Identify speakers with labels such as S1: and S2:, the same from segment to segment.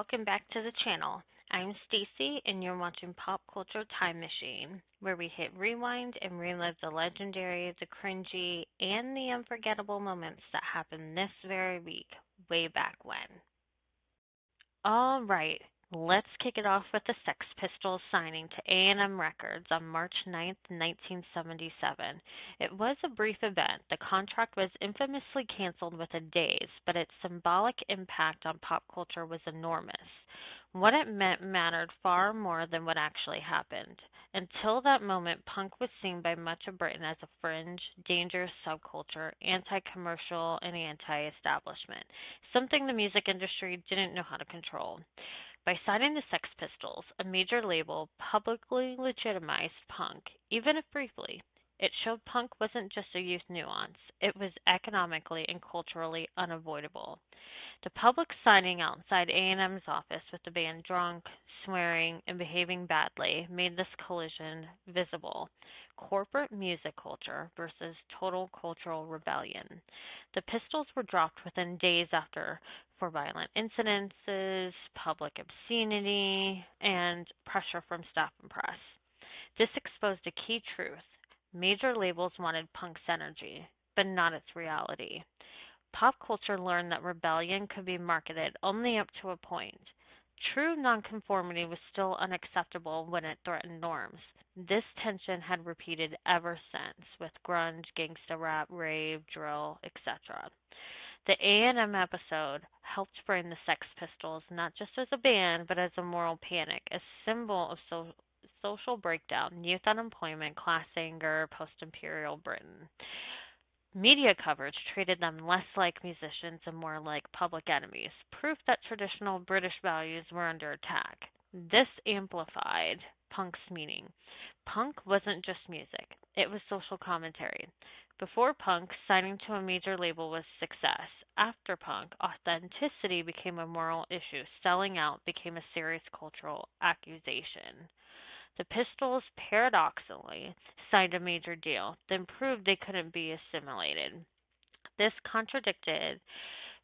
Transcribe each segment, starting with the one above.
S1: welcome back to the channel. I'm Stacy and you're watching Pop Culture Time Machine, where we hit rewind and relive the legendary, the cringy, and the unforgettable moments that happened this very week, way back when. All right, let's kick it off with the Sex Pistols signing to A&M Records on March 9th, 1977. It was a brief event. The contract was infamously canceled within days, but its symbolic impact on pop culture was enormous. What it meant mattered far more than what actually happened. Until that moment, punk was seen by much of Britain as a fringe, dangerous subculture, anti commercial, and anti establishment, something the music industry didn't know how to control. By signing the Sex Pistols, a major label publicly legitimized punk, even if briefly. It showed punk wasn't just a youth nuance, it was economically and culturally unavoidable. The public signing outside A&M's office with the band drunk, swearing, and behaving badly made this collision visible. Corporate music culture versus total cultural rebellion. The pistols were dropped within days after for violent incidences, public obscenity, and pressure from staff and press. This exposed a key truth. Major labels wanted punk's energy, but not its reality. Pop culture learned that rebellion could be marketed only up to a point. True nonconformity was still unacceptable when it threatened norms. This tension had repeated ever since, with grunge, gangsta rap, rave, drill, etc. The A&M episode helped frame the Sex Pistols not just as a band, but as a moral panic, a symbol of social breakdown, youth unemployment, class anger, post-imperial Britain. Media coverage treated them less like musicians and more like public enemies, proof that traditional British values were under attack. This amplified punk's meaning. Punk wasn't just music, it was social commentary. Before punk, signing to a major label was success. After punk, authenticity became a moral issue. Selling out became a serious cultural accusation. The Pistols, paradoxically, signed a major deal, then proved they couldn't be assimilated. This contradicted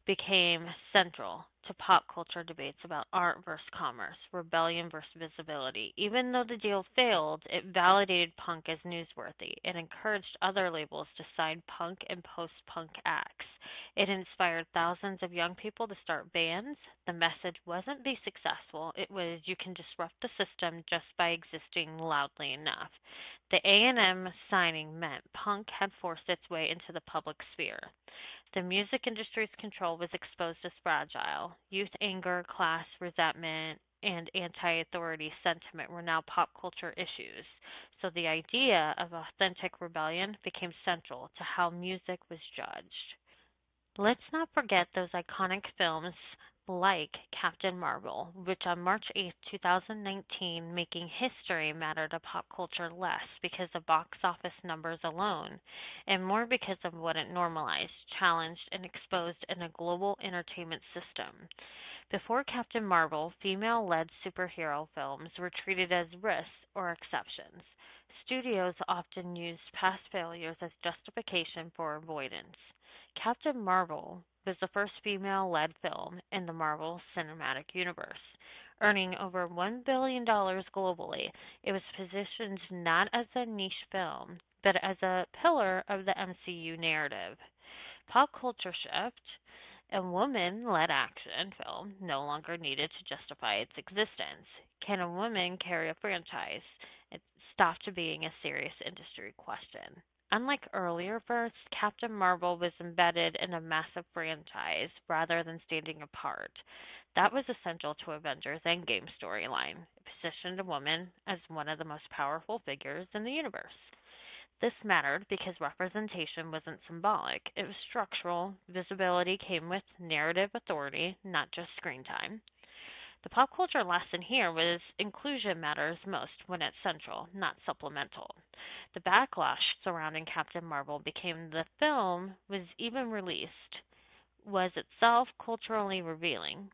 S1: became central to pop culture debates about art versus commerce, rebellion versus visibility. Even though the deal failed, it validated punk as newsworthy. It encouraged other labels to sign punk and post punk acts. It inspired thousands of young people to start bands. The message wasn't be successful, it was you can disrupt the system just by existing loudly enough. The A&M signing meant punk had forced its way into the public sphere. The music industry's control was exposed as fragile. Youth anger, class resentment, and anti authority sentiment were now pop culture issues. So the idea of authentic rebellion became central to how music was judged. Let's not forget those iconic films like Captain Marvel, which on March 8th, 2019, making history matter to pop culture less because of box office numbers alone, and more because of what it normalized, challenged, and exposed in a global entertainment system. Before Captain Marvel, female led superhero films were treated as risks or exceptions. Studios often used past failures as justification for avoidance. Captain Marvel was the first female led film in the Marvel Cinematic Universe. Earning over $1 billion globally, it was positioned not as a niche film, but as a pillar of the MCU narrative. Pop culture shift, a woman led action film no longer needed to justify its existence. Can a woman carry a franchise? It stopped being a serious industry question. Unlike earlier firsts, Captain Marvel was embedded in a massive franchise rather than standing apart. That was essential to Avengers Endgame storyline. It positioned a woman as one of the most powerful figures in the universe. This mattered because representation wasn't symbolic, it was structural. Visibility came with narrative authority, not just screen time. The pop culture lesson here was inclusion matters most when it's central, not supplemental. The backlash surrounding Captain Marvel became the film was even released was itself culturally revealing.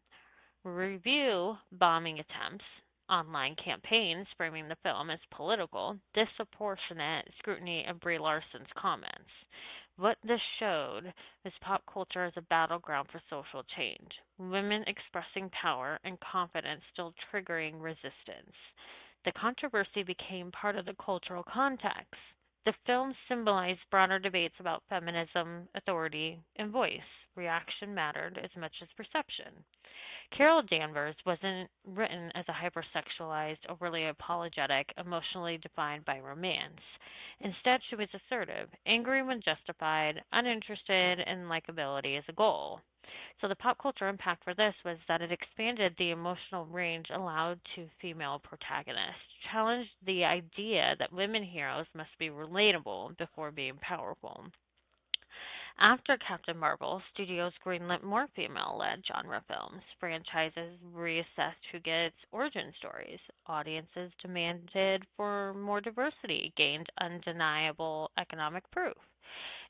S1: Review bombing attempts, online campaigns framing the film as political, disproportionate scrutiny of Brie Larson's comments. What this showed was pop culture as a battleground for social change, women expressing power and confidence still triggering resistance. The controversy became part of the cultural context. The film symbolized broader debates about feminism, authority, and voice. Reaction mattered as much as perception. Carol Danvers wasn't written as a hypersexualized, overly apologetic, emotionally defined by romance. Instead, she was assertive, angry when justified, uninterested in likability as a goal. So the pop culture impact for this was that it expanded the emotional range allowed to female protagonists, challenged the idea that women heroes must be relatable before being powerful. After Captain Marvel, studios greenlit more female-led genre films. Franchises reassessed who gets origin stories. Audiences demanded for more diversity, gained undeniable economic proof.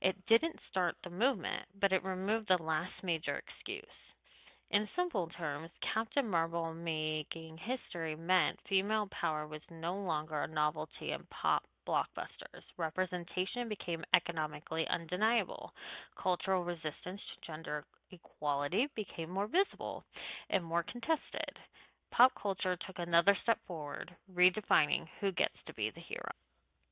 S1: It didn't start the movement, but it removed the last major excuse. In simple terms, Captain Marvel making history meant female power was no longer a novelty in pop blockbusters. Representation became economically undeniable. Cultural resistance to gender equality became more visible and more contested. Pop culture took another step forward, redefining who gets to be the hero.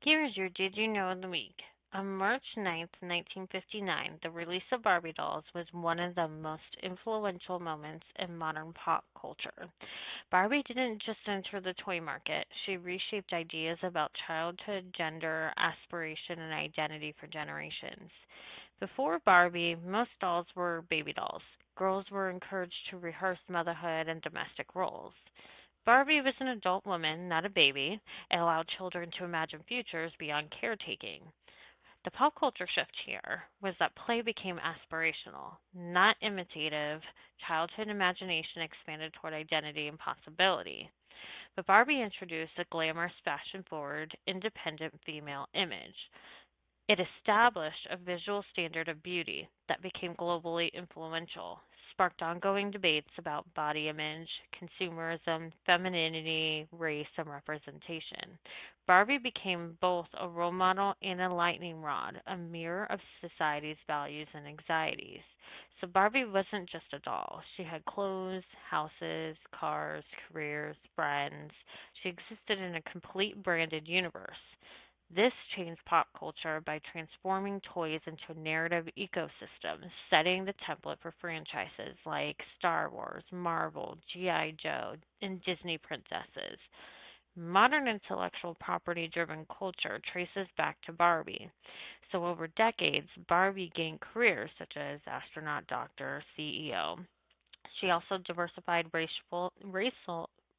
S1: Here's your Did You Know of the Week. On March 9th, 1959, the release of Barbie dolls was one of the most influential moments in modern pop culture. Barbie didn't just enter the toy market, she reshaped ideas about childhood, gender, aspiration, and identity for generations. Before Barbie, most dolls were baby dolls. Girls were encouraged to rehearse motherhood and domestic roles. Barbie was an adult woman, not a baby. It allowed children to imagine futures beyond caretaking. The pop culture shift here was that play became aspirational, not imitative. Childhood imagination expanded toward identity and possibility. But Barbie introduced a glamorous, fashion forward, independent female image. It established a visual standard of beauty that became globally influential, sparked ongoing debates about body image, consumerism, femininity, race, and representation. Barbie became both a role model and a lightning rod, a mirror of society's values and anxieties. So Barbie wasn't just a doll. She had clothes, houses, cars, careers, friends. She existed in a complete branded universe. This changed pop culture by transforming toys into a narrative ecosystem, setting the template for franchises like Star Wars, Marvel, G.I. Joe, and Disney princesses. Modern intellectual property driven culture traces back to Barbie. So, over decades, Barbie gained careers such as astronaut, doctor, CEO. She also diversified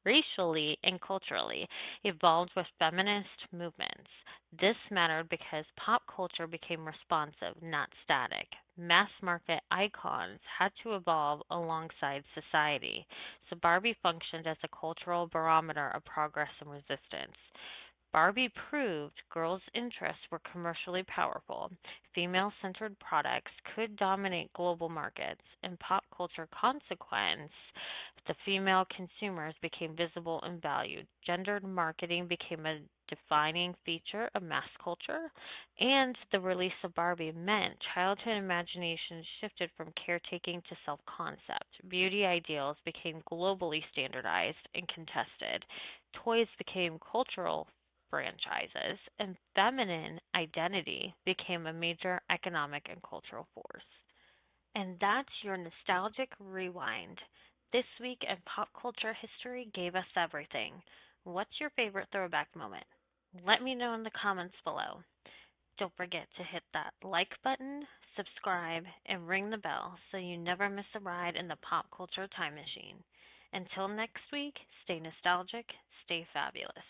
S1: racially and culturally, evolved with feminist movements. This mattered because pop culture became responsive, not static. Mass market icons had to evolve alongside society, so Barbie functioned as a cultural barometer of progress and resistance. Barbie proved girls' interests were commercially powerful. Female centered products could dominate global markets. In pop culture consequence, the female consumers became visible and valued. Gendered marketing became a defining feature of mass culture, and the release of Barbie meant childhood imagination shifted from caretaking to self concept. Beauty ideals became globally standardized and contested. Toys became cultural franchises, and feminine identity became a major economic and cultural force. And that's your nostalgic rewind. This week in pop culture history gave us everything. What's your favorite throwback moment? Let me know in the comments below. Don't forget to hit that like button, subscribe, and ring the bell so you never miss a ride in the pop culture time machine. Until next week, stay nostalgic, stay fabulous.